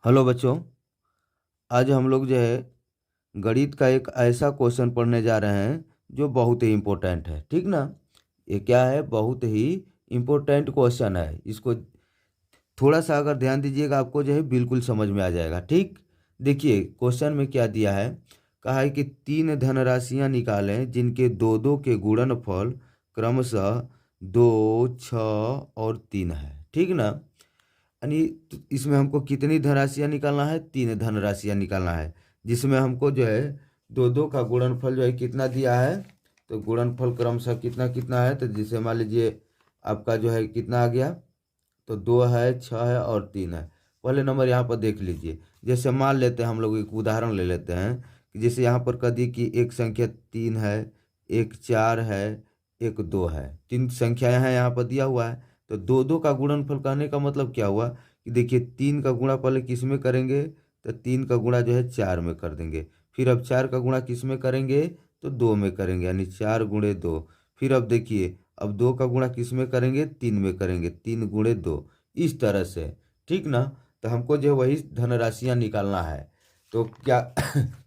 Hello बच्चों। आज हम लोग जो है गणित का एक ऐसा क्वेश्चन पढ़ने जा रहे हैं जो बहुत ही इम्पोर्टेंट है। ठीक ना। ये क्या है, बहुत ही इम्पोर्टेंट क्वेश्चन है। इसको थोड़ा सा अगर ध्यान दीजिएगा आपको जो है बिल्कुल समझ में आ जाएगा। ठीक, देखिए क्वेश्चन में क्या दिया है। कहा है कि तीन धनराशियां निकालें जिनके दो दो के गुणनफल क्रमशः 2, 6 और 3 है। ठीक ना। यानी तो इसमें हमको कितनी धनराशियां निकालना है, तीन धनराशियां निकालना है, जिसमें हमको जो है दो दो का गुणनफल जो है कितना दिया है। तो गुणनफल क्रमशः कितना कितना है, तो जैसे मान लीजिए आपका जो है कितना आ गया। तो 2 है, 6 है और 3 है। पहले नंबर यहाँ पर देख लीजिए। जैसे मान लेते हैं, हम लोग एक उदाहरण ले लेते हैं कि जैसे यहाँ पर कह दी कि एक संख्या 3 है, एक 4 है, एक 2 है। तीन संख्याएं हैं यहाँ पर दिया हुआ है। तो दो दो का गुणनफल कहने का मतलब क्या हुआ कि देखिए 3 का गुणा पहले किस में करेंगे, तो 3 का गुणा जो है 4 में कर देंगे। फिर अब 4 का गुणा किस में करेंगे, तो 2 में करेंगे, यानी 4 × 2। फिर अब देखिए अब 2 का गुणा किस में करेंगे, 3 में करेंगे, 3 × 2, इस तरह से। ठीक ना। तो हमको जो है वही धनराशियाँ निकालना है। तो क्या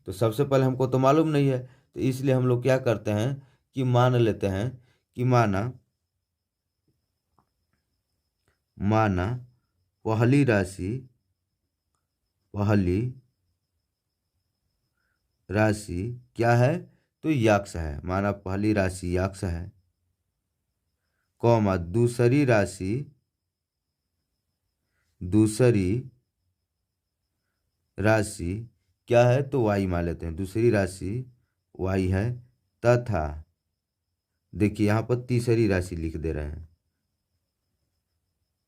तो सबसे पहले हमको तो मालूम नहीं है, तो इसलिए हम लोग क्या करते हैं कि मान लेते हैं कि माना माना पहली राशि पहली राशि क्या है, तो यक्स है। माना पहली राशि यक्स है, कौमा दूसरी राशि क्या है, तो वाई मान लेते हैं। दूसरी राशि वाई है तथा देखिए यहाँ पर तीसरी राशि लिख दे रहे हैं।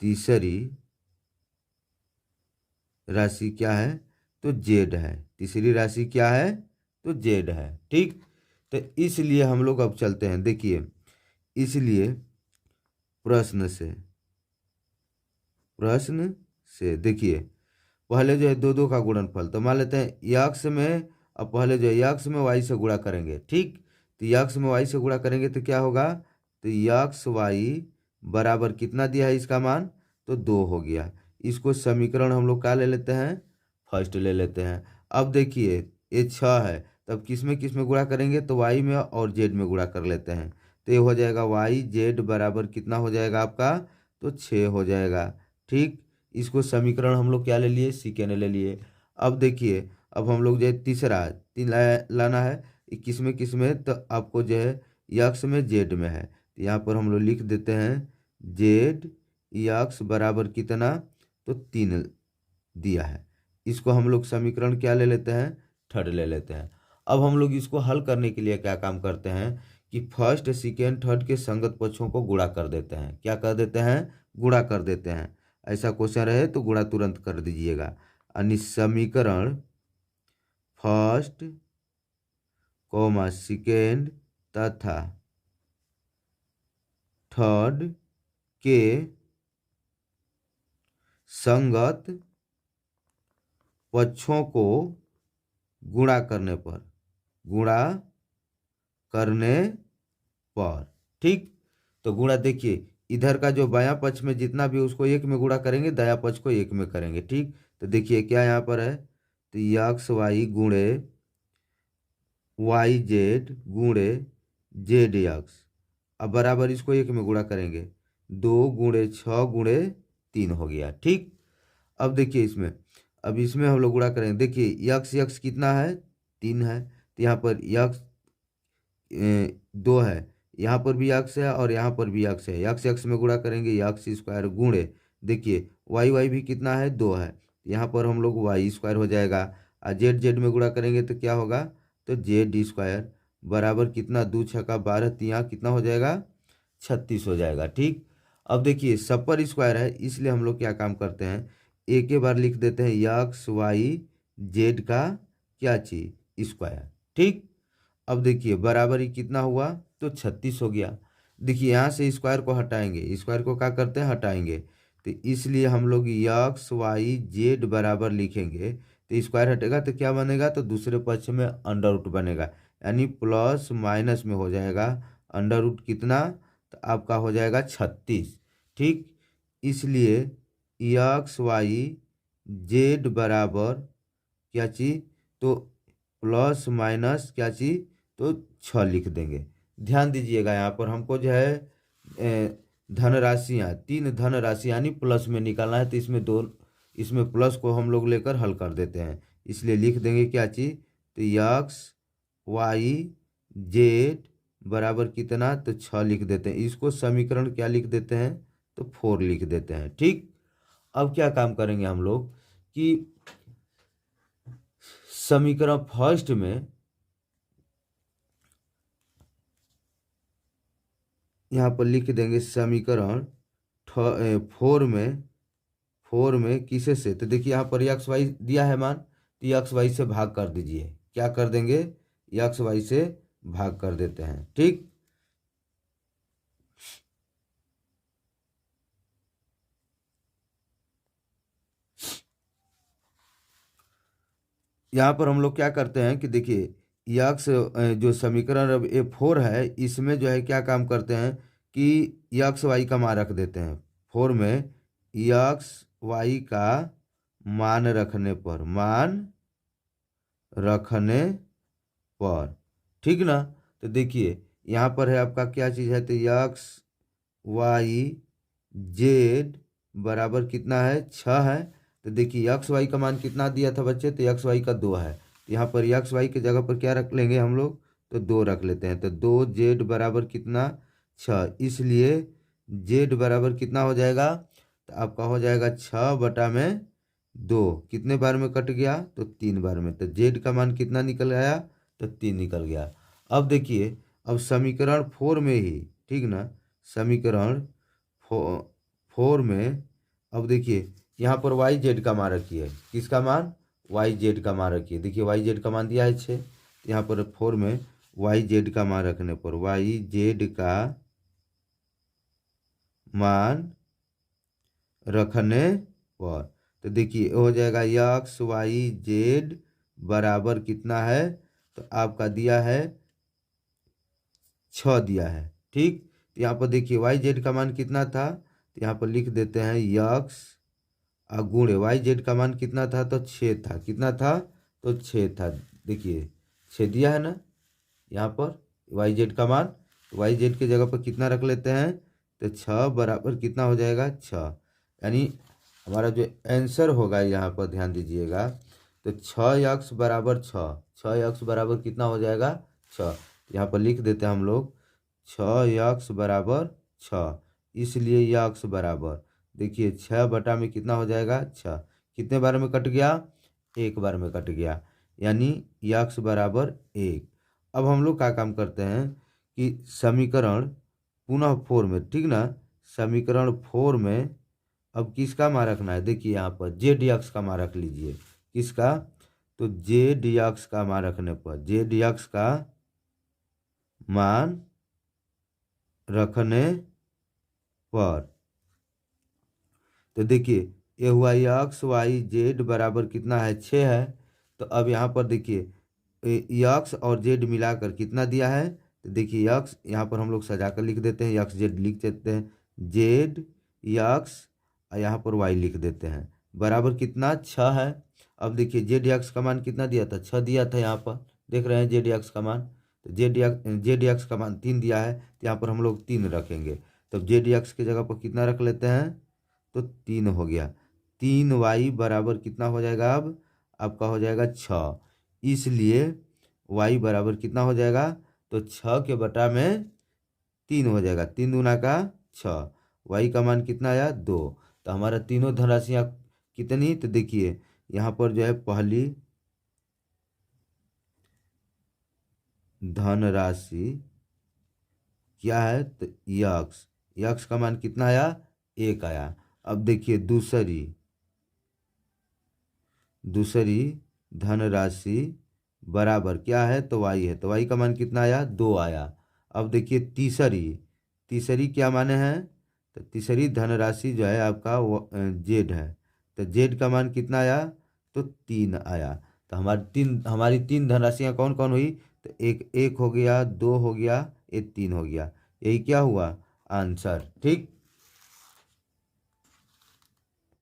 तीसरी राशि क्या है, तो जेड है। तीसरी राशि क्या है, तो जेड है। ठीक। तो इसलिए हम लोग अब चलते हैं, देखिए इसलिए प्रश्न से देखिए पहले जो है दो दो का गुणनफल, तो मान लेते हैं यक्स में। अब पहले जो है यक्स में वाई से गुणा करेंगे। ठीक। तो यक्स में वाई से गुणा करेंगे तो क्या होगा, तो यक्स वाई बराबर कितना दिया है इसका मान, तो 2 हो गया। इसको समीकरण हम लोग क्या ले लेते हैं, फर्स्ट ले लेते हैं। अब देखिए ये 6 है, तब किस में गुणा करेंगे, तो वाई में और जेड में गुणा कर लेते हैं। तो ये हो जाएगा वाई जेड बराबर कितना हो जाएगा आपका, तो 6 हो जाएगा। ठीक। इसको समीकरण हम लोग क्या ले लिए, सेकेंड ले लिए। अब देखिए अब हम लोग जो है तीसरा 3 लाना है। किस में, तो आपको जो है यक्स में जेड में है, तो यहाँ पर हम लोग लिख देते हैं जेड यक्स बराबर कितना, तो 3 दिया है। इसको हम लोग समीकरण क्या ले लेते हैं, थर्ड ले लेते हैं। अब हम लोग इसको हल करने के लिए क्या काम करते हैं कि फर्स्ट सेकेंड थर्ड के संगत पक्षों को गुणा कर देते हैं। क्या कर देते हैं, गुणा कर देते हैं। ऐसा क्वेश्चन रहे तो गुणा तुरंत कर दीजिएगा। यानी समीकरण फर्स्ट कॉमा सेकेंड तथा थर्ड के संगत पक्षों को गुणा करने पर गुणा करने पर ठीक। तो गुणा देखिए इधर का जो बायां पक्ष में जितना भी उसको 1 में गुणा करेंगे, दायां पक्ष को 1 में करेंगे। ठीक। तो देखिए क्या यहाँ पर है, तो यक्स वाई गुणे वाई जेड गुणे जेड यक्स। अब बराबर इसको 1 में गुणा करेंगे, 2 × 6 × 3 हो गया। ठीक। अब देखिए इसमें, अब इसमें हम लोग गुणा करेंगे। देखिए यक्स यक्स कितना है, 3 है, तो यहाँ पर यक्स 2 है, यहाँ पर भी यक्स है और यहाँ पर भी यक्स है। यक्स यक्स में गुणा करेंगे, यक्स स्क्वायर गुणे देखिए वाई वाई भी कितना है, 2 है, यहाँ पर हम लोग वाई स्क्वायर हो जाएगा। और जेड जेड में गुणा करेंगे तो क्या होगा, तो जेड स्क्वायर बराबर कितना, 2 × 6 = 12, तो यहाँ कितना हो जाएगा, 36 हो जाएगा। ठीक। अब देखिए सब पर स्क्वायर है, इसलिए हम लोग क्या काम करते हैं, एक ही बार लिख देते हैं यक्स वाई जेड का क्या चीज स्क्वायर। ठीक। अब देखिए बराबर ही कितना हुआ, तो 36 हो गया। देखिए यहाँ से स्क्वायर को हटाएंगे, स्क्वायर को क्या करते हैं, हटाएंगे। तो इसलिए हम लोग यक्स वाई जेड बराबर लिखेंगे, तो स्क्वायर हटेगा तो क्या बनेगा, तो दूसरे पक्ष में अंडर रूट बनेगा, यानी प्लस माइनस में हो जाएगा अंडर रूट कितना, तो आपका हो जाएगा 36। ठीक। इसलिए यक्स वाई जेड बराबर क्या चीज, तो प्लस माइनस क्या चीज, तो 6 लिख देंगे। ध्यान दीजिएगा यहाँ पर हमको जो है धनराशियाँ, 3 धनराशि यानी प्लस में निकालना है, तो इसमें प्लस को हम लोग लेकर हल कर देते हैं। इसलिए लिख देंगे क्या चीज, तो यक्स वाई जेड बराबर कितना, तो 6 लिख देते हैं। इसको समीकरण क्या लिख देते हैं, तो 4 लिख देते हैं। ठीक, अब क्या काम करेंगे हम लोग कि समीकरण फर्स्ट में यहाँ पर लिख देंगे समीकरण 4 में किसे से, तो देखिए यहाँ पर एक्स वाई दिया है मान, तो एक्स वाई से भाग कर दीजिए। क्या कर देंगे, एक्स वाई से भाग कर देते हैं। ठीक, यहाँ पर हम लोग क्या करते हैं कि देखिए यक्स जो समीकरण अब A4 है, इसमें जो है क्या काम करते हैं कि यक्स वाई का मान रख देते हैं। 4 में यक्स वाई का मान रखने पर, ठीक ना। तो देखिए यहाँ पर है आपका क्या चीज़ है, तो यक्स वाई जेड बराबर कितना है, 6 है। तो देखिए यक्स वाई का मान कितना दिया था बच्चे, तो यक्स वाई का 2 है। तो यहाँ पर यक्स वाई की जगह पर क्या रख लेंगे हम लोग, तो 2 रख लेते हैं। तो 2 जेड बराबर कितना, 6। इसलिए जेड बराबर कितना हो जाएगा, तो आपका हो जाएगा 6/2। कितने बार में कट गया, तो 3 बार में। तो जेड का मान कितना निकल आया, तो 3 निकल गया। अब देखिए, अब समीकरण 4 में ही, ठीक ना, समीकरण 4 में अब देखिए यहाँ पर वाई जेड का मान रखिए। किसका मान, वाई जेड का मान रखिए। देखिए वाई जेड का मान दिया है 6, यहाँ पर 4 में वाई जेड का मान रखने पर, वाई जेड का मान रखने पर, तो देखिए हो जाएगा यक्स वाई जेड बराबर कितना है, तो आपका दिया है 6 दिया है। ठीक, तो यहाँ पर देखिए वाई जेड का मान कितना था, तो यहाँ पर लिख देते हैं यक्स गुणे वाई जेड का मान कितना था, तो 6 था। कितना था, तो 6 था। देखिए 6 दिया है ना यहाँ पर वाई जेड का मान, तो वाई जेड की जगह पर कितना रख लेते हैं, तो 6 बराबर कितना हो जाएगा, 6। यानी हमारा जो आंसर होगा यहाँ पर ध्यान दीजिएगा, तो 6x बराबर 6 बराबर कितना हो जाएगा, 6। यहाँ पर लिख देते हैं हम लोग 6x बराबर 6। इसलिए यक्स बराबर देखिए 6 बटा में कितना हो जाएगा, 6। कितने बार में कट गया, 1 बार में कट गया, यानी यक्स बराबर 1। अब हम लोग क्या काम करते हैं कि समीकरण पुनः 4 में, ठीक ना, समीकरण 4 में अब किसका मान रखना है, देखिए यहाँ पर जेड एक्स का मान रख लीजिए। किसका, तो जेड एक्स का मान रखने पर, जेड एक्स का मान रखने पर, तो देखिए ये हुआ यक्स वाई जेड बराबर कितना है, 6 है। तो अब यहाँ पर देखिए यक्स और जेड मिलाकर कितना दिया है, तो देखिए यक्स यहाँ पर हम लोग सजा कर लिख देते हैं, यक्स जेड लिख देते हैं, जेड यक्स यहाँ पर वाई लिख देते हैं, बराबर कितना 6 है। अब देखिए जेड एक्स का मान कितना दिया था, 6 दिया था। यहाँ पर देख रहे हैं जेड एक्स का मान, तो जेड एक्स का मान 3 दिया है, तो यहाँ पर हम लोग 3 रखेंगे। तो जेड एक्स की जगह पर कितना रख लेते हैं, तो 3 हो गया। 3y बराबर कितना हो जाएगा, अब आपका हो जाएगा 6। इसलिए y बराबर कितना हो जाएगा, तो 6 के बटा में 3 हो जाएगा, 3 दूना का 6। y का मान कितना आया, 2। तो हमारा तीनों धनराशियाँ कितनी, तो देखिए यहाँ पर जो है पहली धनराशि क्या है, तो यक्स, यक्स का मान कितना आया, 1 आया। अब देखिए दूसरी धनराशि बराबर क्या है, तो वाई है, तो वाई का मान कितना आया, 2 आया। अब देखिए तीसरी क्या माने हैं, तो तीसरी धनराशि जो है आपका वो जेड है, तो जेड का मान कितना आया, तो 3 आया। तो हमारी तीन धनराशियाँ कौन कौन हुई, तो एक हो गया, 2 हो गया, एक 3 हो गया। यही क्या हुआ आंसर। ठीक।